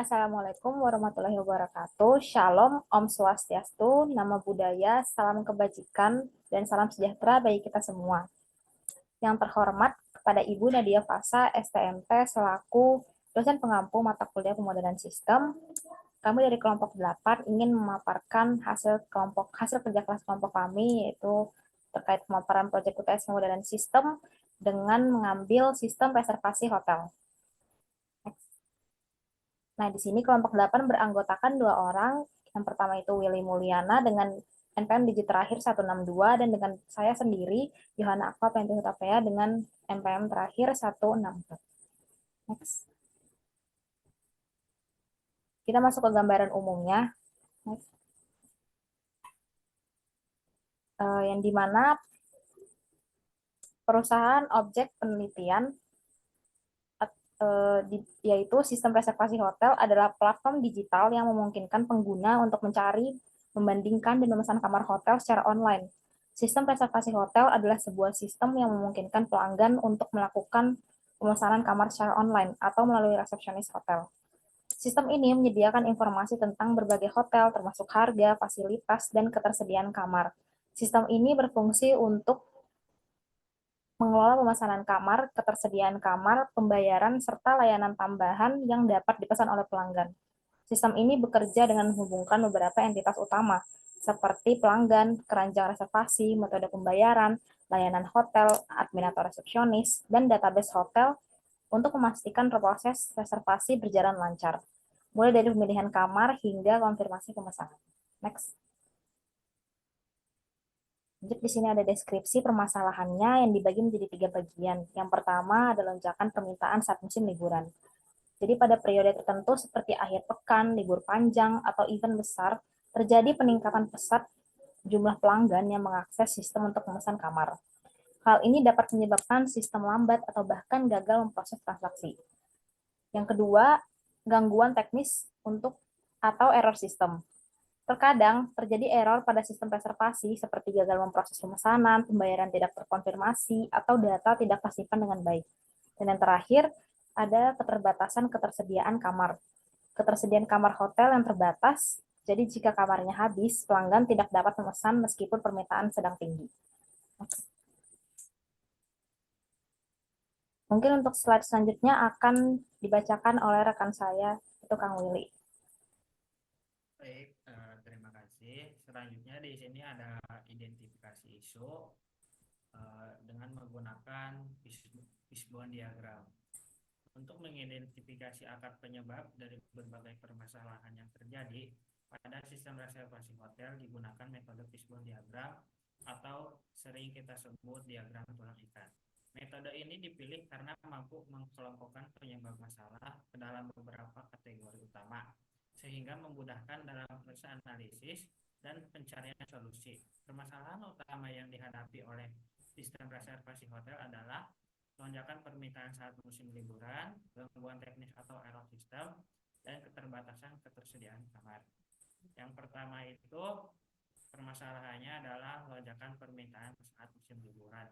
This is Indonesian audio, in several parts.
Assalamualaikum warahmatullahi wabarakatuh. Shalom, Om Swastiastu, Namo Buddhaya, salam kebajikan, dan salam sejahtera bagi kita semua. Yang terhormat kepada Ibu Nadia Fasa, STMT, selaku dosen pengampu mata kuliah pemodelan sistem, kami dari kelompok 8 ingin memaparkan hasil kerja kelas kelompok kami, yaitu terkait pemaparan proyek UTS pemodelan sistem dengan mengambil sistem reservasi hotel. Nah, di sini kelompok 8 beranggotakan 2 orang. Yang pertama itu Willy Mulyana dengan NPM digit terakhir 162 dan dengan saya sendiri, Yohana Aqua Pentu Hutapea dengan NPM terakhir 164. Next. Kita masuk ke gambaran umumnya. Next. Yang dimana perusahaan objek penelitian yaitu sistem reservasi hotel adalah platform digital yang memungkinkan pengguna untuk mencari, membandingkan, dan memesan kamar hotel secara online. Sistem reservasi hotel adalah sebuah sistem yang memungkinkan pelanggan untuk melakukan pemesanan kamar secara online atau melalui resepsionis hotel. Sistem ini menyediakan informasi tentang berbagai hotel, termasuk harga, fasilitas, dan ketersediaan kamar. Sistem ini berfungsi untuk mengelola pemesanan kamar, ketersediaan kamar, pembayaran, serta layanan tambahan yang dapat dipesan oleh pelanggan. Sistem ini bekerja dengan menghubungkan beberapa entitas utama, seperti pelanggan, keranjang reservasi, metode pembayaran, layanan hotel, admin atau resepsionis, dan database hotel untuk memastikan proses reservasi berjalan lancar, mulai dari pemilihan kamar hingga konfirmasi pemesanan. Next. Di sini ada deskripsi permasalahannya yang dibagi menjadi 3 bagian. Yang pertama adalah lonjakan permintaan saat musim liburan. Jadi pada periode tertentu seperti akhir pekan, libur panjang, atau event besar, terjadi peningkatan pesat jumlah pelanggan yang mengakses sistem untuk memesan kamar. Hal ini dapat menyebabkan sistem lambat atau bahkan gagal memproses transaksi. Yang kedua, gangguan teknis atau error sistem. Terkadang terjadi error pada sistem reservasi seperti gagal memproses pemesanan, pembayaran tidak terkonfirmasi, atau data tidak tersimpan dengan baik. Dan yang terakhir, ada keterbatasan ketersediaan kamar. Ketersediaan kamar hotel yang terbatas, jadi jika kamarnya habis, pelanggan tidak dapat memesan meskipun permintaan sedang tinggi. Mungkin untuk slide selanjutnya akan dibacakan oleh rekan saya, itu Kang Willy. Baik, terima kasih. Selanjutnya di sini ada identifikasi isu dengan menggunakan fishbone diagram. Untuk mengidentifikasi akar penyebab dari berbagai permasalahan yang terjadi pada sistem reservasi hotel digunakan metode fishbone diagram atau sering kita sebut diagram tulang ikan. Metode ini dipilih karena mampu mengkelompokkan penyebab masalah ke dalam beberapa kategori utama, sehingga memudahkan dalam proses analisis dan pencarian solusi. Permasalahan utama yang dihadapi oleh sistem reservasi hotel adalah lonjakan permintaan saat musim liburan, gangguan teknis atau error sistem, dan keterbatasan ketersediaan kamar. Yang pertama itu permasalahannya adalah lonjakan permintaan saat musim liburan.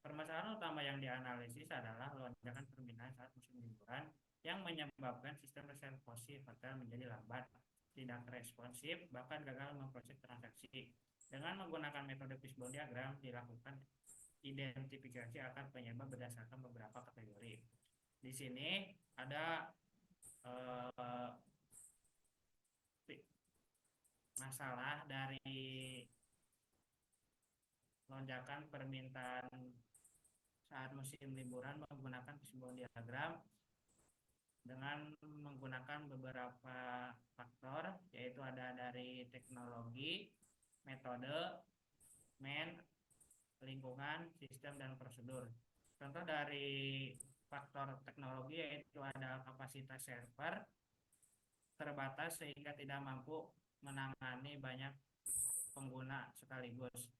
Permasalahan utama yang dianalisis adalah lonjakan permintaan saat musim liburan yang menyebabkan sistem reservasi hotel menjadi lambat, tidak responsif, bahkan gagal memproses transaksi. Dengan menggunakan metode fishbone diagram dilakukan identifikasi akar penyebab berdasarkan beberapa kategori. Di sini ada masalah dari lonjakan permintaan saat musim liburan menggunakan fishbone diagram dengan menggunakan beberapa faktor, yaitu ada dari teknologi, metode, lingkungan, sistem, dan prosedur. Contoh dari faktor teknologi yaitu ada kapasitas server terbatas sehingga tidak mampu menangani banyak pengguna sekaligus.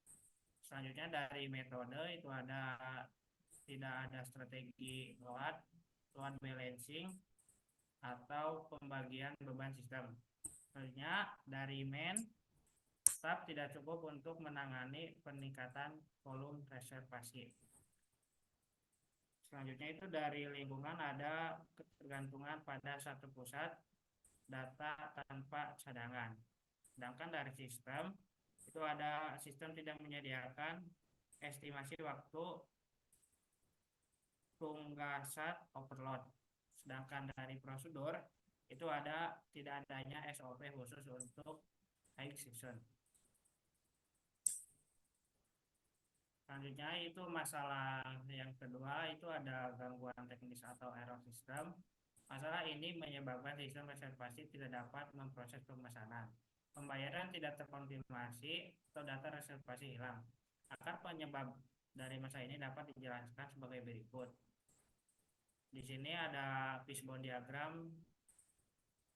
Selanjutnya dari metode itu tidak ada strategi load balancing atau pembagian beban sistem. Selanjutnya dari staff tidak cukup untuk menangani peningkatan volume reservasi. Selanjutnya itu dari lingkungan ada ketergantungan pada satu pusat data tanpa cadangan. Sedangkan dari sistem, itu ada sistem tidak menyediakan estimasi waktu tunggasat overload. Sedangkan dari prosedur, itu ada tidak adanya SOP khusus untuk high season. Selanjutnya itu masalah yang kedua, itu ada gangguan teknis atau error sistem. Masalah ini menyebabkan sistem reservasi tidak dapat memproses pemesanan. Pembayaran tidak terkonfirmasi atau data reservasi hilang. Akar penyebab dari masalah ini dapat dijelaskan sebagai berikut. Di sini ada fishbone diagram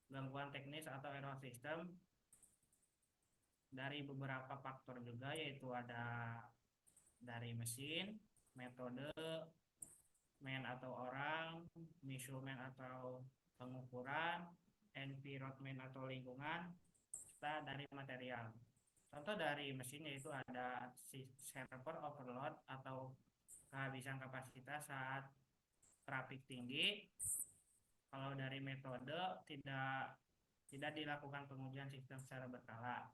gangguan teknis atau error sistem dari beberapa faktor juga, yaitu ada dari mesin, metode, man atau orang, measurement atau pengukuran, environment atau lingkungan, serta dari material. Contoh dari mesin yaitu ada server overload atau kehabisan kapasitas saat traffic tinggi. Kalau dari metode tidak dilakukan pengujian sistem secara berkala.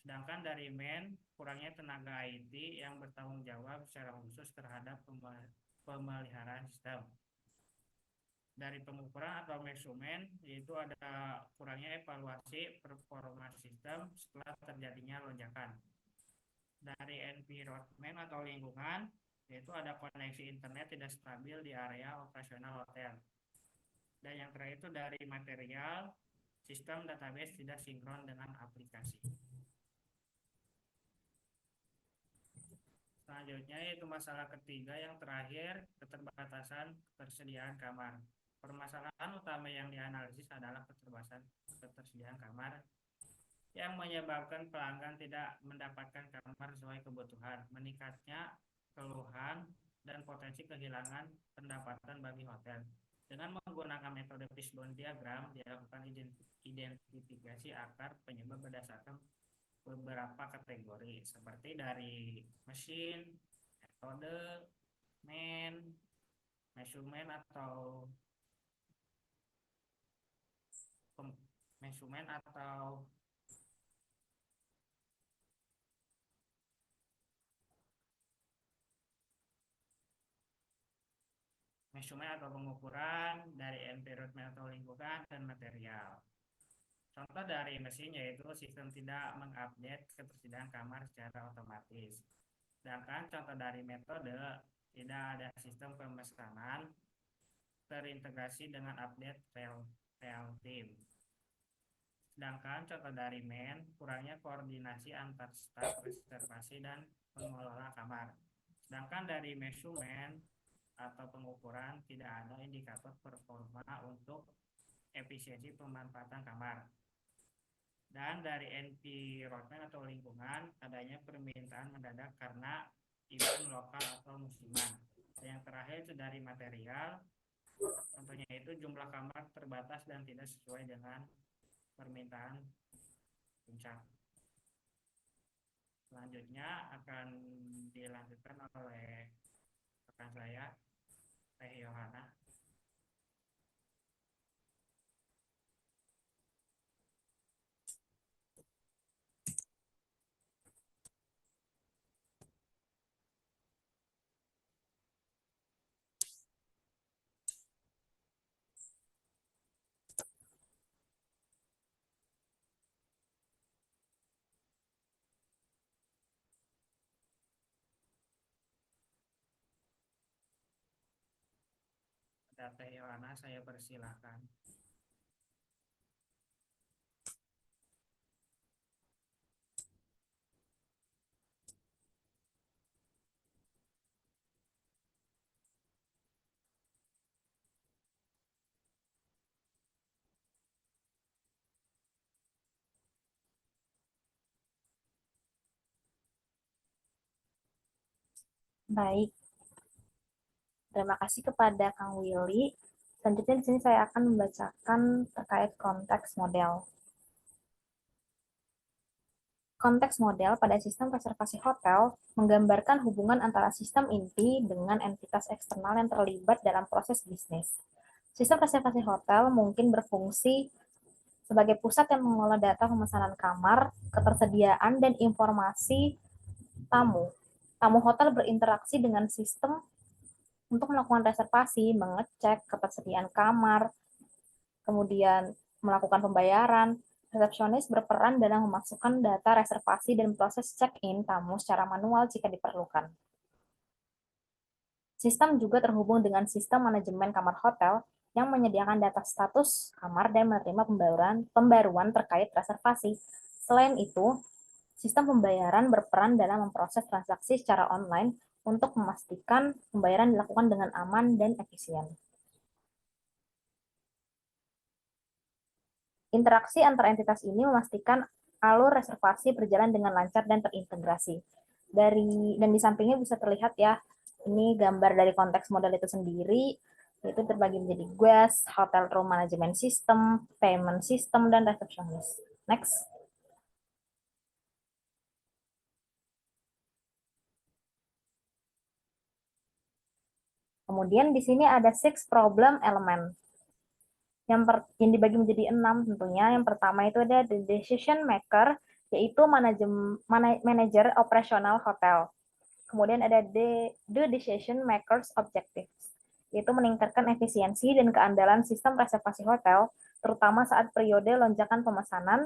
Sedangkan dari man, kurangnya tenaga IT yang bertanggung jawab secara khusus terhadap pemeliharaan sistem. Dari pengukuran atau measurement, yaitu ada kurangnya evaluasi performa sistem setelah terjadinya lonjakan. Dari environment atau lingkungan, yaitu ada koneksi internet tidak stabil di area operasional hotel. Dan yang terakhir itu dari material, sistem database tidak sinkron dengan aplikasi. Selanjutnya yaitu masalah ketiga yang terakhir, keterbatasan ketersediaan kamar. Permasalahan utama yang dianalisis adalah ketersediaan kamar yang menyebabkan pelanggan tidak mendapatkan kamar sesuai kebutuhan, meningkatnya keluhan dan potensi kehilangan pendapatan bagi hotel. Dengan menggunakan metode fishbone diagram, dilakukan identifikasi akar penyebab berdasarkan beberapa kategori seperti dari mesin, metode, man, measurement atau measurement atau pengukuran, dari environment atau lingkungan, dan material. Contoh dari mesin yaitu sistem tidak mengupdate ketersediaan kamar secara otomatis. Sedangkan contoh dari metode, tidak ada sistem pemesanan terintegrasi dengan update real time. Sedangkan contoh dari man, kurangnya koordinasi antar staf reservasi dan pengelola kamar. Sedangkan dari measurement atau pengukuran, tidak ada indikator performa untuk efisiensi pemanfaatan kamar. Dan dari environment atau lingkungan, adanya permintaan mendadak karena event lokal atau musiman. Dan yang terakhir itu dari material, contohnya itu jumlah kamar terbatas dan tidak sesuai dengan permintaan puncak. Selanjutnya akan dilanjutkan oleh rekan saya, Teh Yohana. Teh Yohana, saya persilahkan. Baik, terima kasih kepada Kang Willy. Selanjutnya di sini saya akan membacakan terkait konteks model. Konteks model pada sistem reservasi hotel menggambarkan hubungan antara sistem inti dengan entitas eksternal yang terlibat dalam proses bisnis. Sistem reservasi hotel mungkin berfungsi sebagai pusat yang mengelola data pemesanan kamar, ketersediaan, dan informasi tamu. Tamu hotel berinteraksi dengan sistem untuk melakukan reservasi, mengecek ketersediaan kamar, kemudian melakukan pembayaran. Resepsionis berperan dalam memasukkan data reservasi dan proses check-in tamu secara manual jika diperlukan. Sistem juga terhubung dengan sistem manajemen kamar hotel yang menyediakan data status kamar dan menerima pembaruan terkait reservasi. Selain itu, sistem pembayaran berperan dalam memproses transaksi secara online untuk memastikan pembayaran dilakukan dengan aman dan efisien. Interaksi antar entitas ini memastikan alur reservasi berjalan dengan lancar dan terintegrasi. Dan di sampingnya bisa terlihat ya, ini gambar dari konteks model itu sendiri, yaitu terbagi menjadi guest, hotel room management system, payment system, dan receptionist. Next. Kemudian di sini ada 6 problem element yang dibagi menjadi 6 tentunya. Yang pertama itu ada the decision maker, yaitu manajer operasional hotel. Kemudian ada the decision makers objectives, yaitu meningkatkan efisiensi dan keandalan sistem reservasi hotel, terutama saat periode lonjakan pemesanan.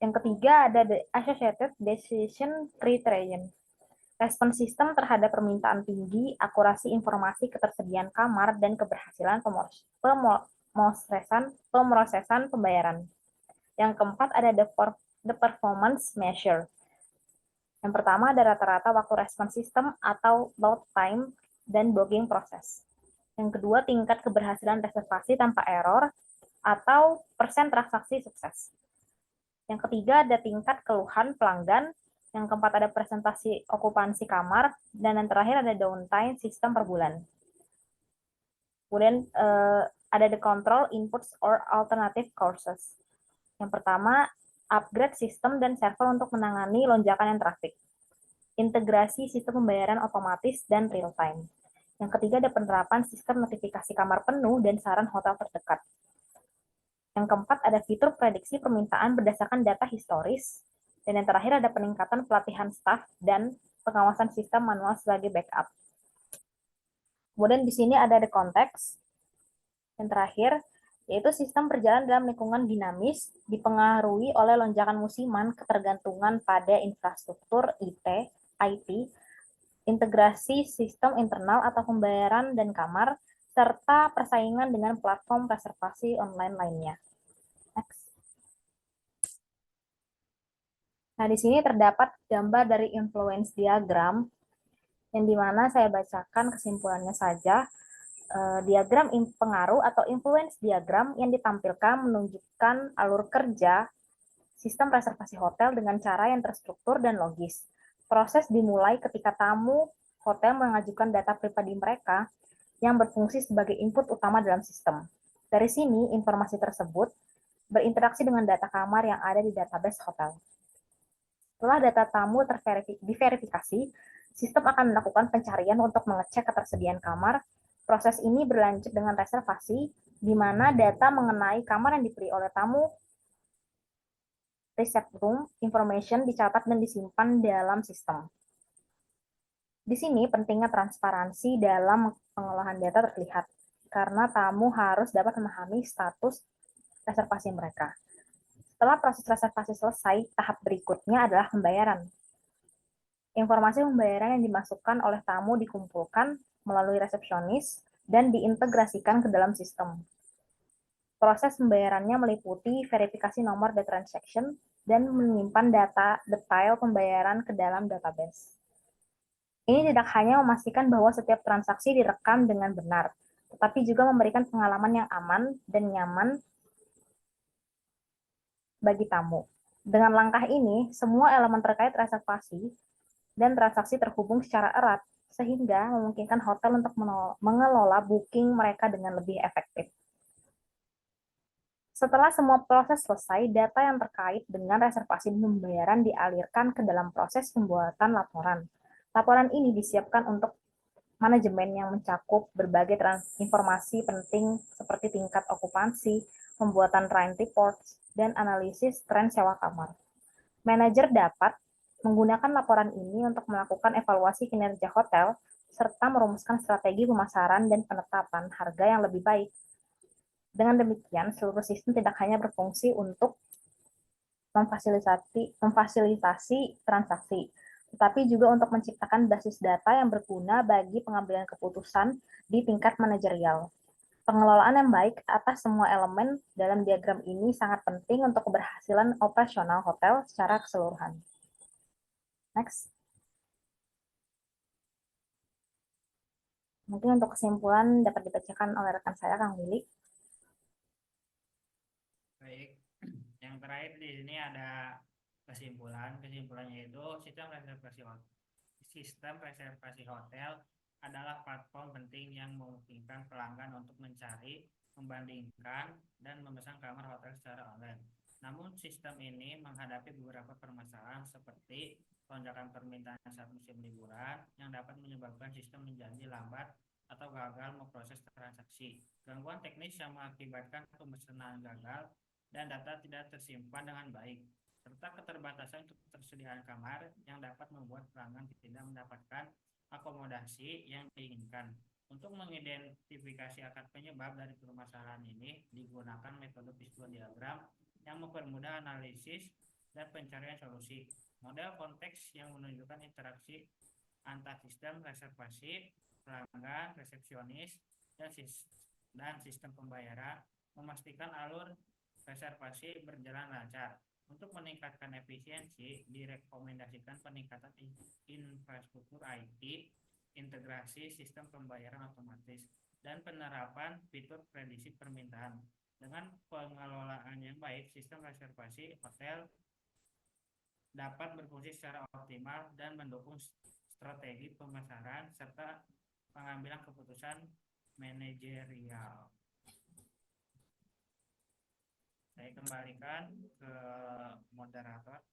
Yang ketiga ada the associated decision criterion, respon sistem terhadap permintaan tinggi, akurasi informasi ketersediaan kamar, dan keberhasilan pemrosesan pembayaran. Yang keempat ada the performance measure. Yang pertama ada rata-rata waktu respon sistem atau load time dan booking proses. Yang kedua tingkat keberhasilan reservasi tanpa error atau persen transaksi sukses. Yang ketiga ada tingkat keluhan pelanggan. Yang keempat ada presentasi okupansi kamar. Dan yang terakhir ada downtime sistem per bulan. Kemudian ada the control inputs or alternative courses. Yang pertama, upgrade sistem dan server untuk menangani lonjakan yang traffic. Integrasi sistem pembayaran otomatis dan real time. Yang ketiga ada penerapan sistem notifikasi kamar penuh dan saran hotel terdekat. Yang keempat ada fitur prediksi permintaan berdasarkan data historis. Dan yang terakhir ada peningkatan pelatihan staf dan pengawasan sistem manual sebagai backup. Kemudian di sini ada the context. Yang terakhir, yaitu sistem berjalan dalam lingkungan dinamis, dipengaruhi oleh lonjakan musiman, ketergantungan pada infrastruktur IT, integrasi sistem internal atau pembayaran dan kamar, serta persaingan dengan platform reservasi online lainnya. Next. Nah, di sini terdapat gambar dari influence diagram, yang dimana saya bacakan kesimpulannya saja. Diagram pengaruh atau influence diagram yang ditampilkan menunjukkan alur kerja sistem reservasi hotel dengan cara yang terstruktur dan logis. Proses dimulai ketika tamu hotel mengajukan data pribadi mereka yang berfungsi sebagai input utama dalam sistem. Dari sini, informasi tersebut berinteraksi dengan data kamar yang ada di database hotel. Setelah data tamu diverifikasi, sistem akan melakukan pencarian untuk mengecek ketersediaan kamar. Proses ini berlanjut dengan reservasi, di mana data mengenai kamar yang dipilih oleh tamu receipt room information dicatat dan disimpan dalam sistem. Di sini pentingnya transparansi dalam pengolahan data terlihat, karena tamu harus dapat memahami status reservasi mereka. Setelah proses reservasi selesai, tahap berikutnya adalah pembayaran. Informasi pembayaran yang dimasukkan oleh tamu dikumpulkan melalui resepsionis dan diintegrasikan ke dalam sistem. Proses pembayarannya meliputi verifikasi nomor the transaction dan menyimpan data detail pembayaran ke dalam database. Ini tidak hanya memastikan bahwa setiap transaksi direkam dengan benar, tetapi juga memberikan pengalaman yang aman dan nyaman bagi tamu. Dengan langkah ini, semua elemen terkait reservasi dan transaksi terhubung secara erat, sehingga memungkinkan hotel untuk mengelola booking mereka dengan lebih efektif. Setelah semua proses selesai, data yang terkait dengan reservasi dan pembayaran dialirkan ke dalam proses pembuatan laporan. Laporan ini disiapkan untuk manajemen yang mencakup berbagai informasi penting seperti tingkat okupansi, pembuatan rent reports, dan analisis tren sewa kamar. Manajer dapat menggunakan laporan ini untuk melakukan evaluasi kinerja hotel serta merumuskan strategi pemasaran dan penetapan harga yang lebih baik. Dengan demikian, seluruh sistem tidak hanya berfungsi untuk memfasilitasi transaksi, tetapi juga untuk menciptakan basis data yang berguna bagi pengambilan keputusan di tingkat manajerial. Pengelolaan yang baik atas semua elemen dalam diagram ini sangat penting untuk keberhasilan operasional hotel secara keseluruhan. Next. Mungkin untuk kesimpulan dapat dibacakan oleh rekan saya, Kang Willy. Baik, yang terakhir di sini ada kesimpulan. Kesimpulannya itu sistem reservasi hotel adalah platform penting yang memungkinkan pelanggan untuk mencari, membandingkan, dan memesan kamar hotel secara online. Namun sistem ini menghadapi beberapa permasalahan seperti lonjakan permintaan saat musim liburan yang dapat menyebabkan sistem menjadi lambat atau gagal memproses transaksi, gangguan teknis yang mengakibatkan pemesanan gagal, dan data tidak tersimpan dengan baik, serta keterbatasan ketersediaan kamar yang dapat membuat pelanggan tidak mendapatkan akomodasi yang diinginkan. Untuk mengidentifikasi akar penyebab dari permasalahan ini, digunakan metode fishbone diagram yang mempermudah analisis dan pencarian solusi. Model konteks yang menunjukkan interaksi antar sistem reservasi, pelanggan, resepsionis, dan sistem pembayaran, memastikan alur reservasi berjalan lancar. Untuk meningkatkan efisiensi, direkomendasikan peningkatan infrastruktur IT, integrasi sistem pembayaran otomatis, dan penerapan fitur prediksi permintaan. Dengan pengelolaan yang baik, sistem reservasi hotel dapat berfungsi secara optimal dan mendukung strategi pemasaran serta pengambilan keputusan manajerial. Saya kembalikan ke moderator.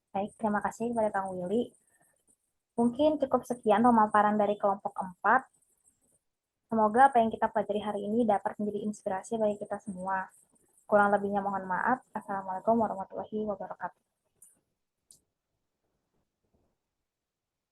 Baik, terima kasih kepada Kang Willy. Mungkin cukup sekian pemaparan dari kelompok 4. Semoga apa yang kita pelajari hari ini dapat menjadi inspirasi bagi kita semua. Kurang lebihnya mohon maaf. Assalamualaikum warahmatullahi wabarakatuh.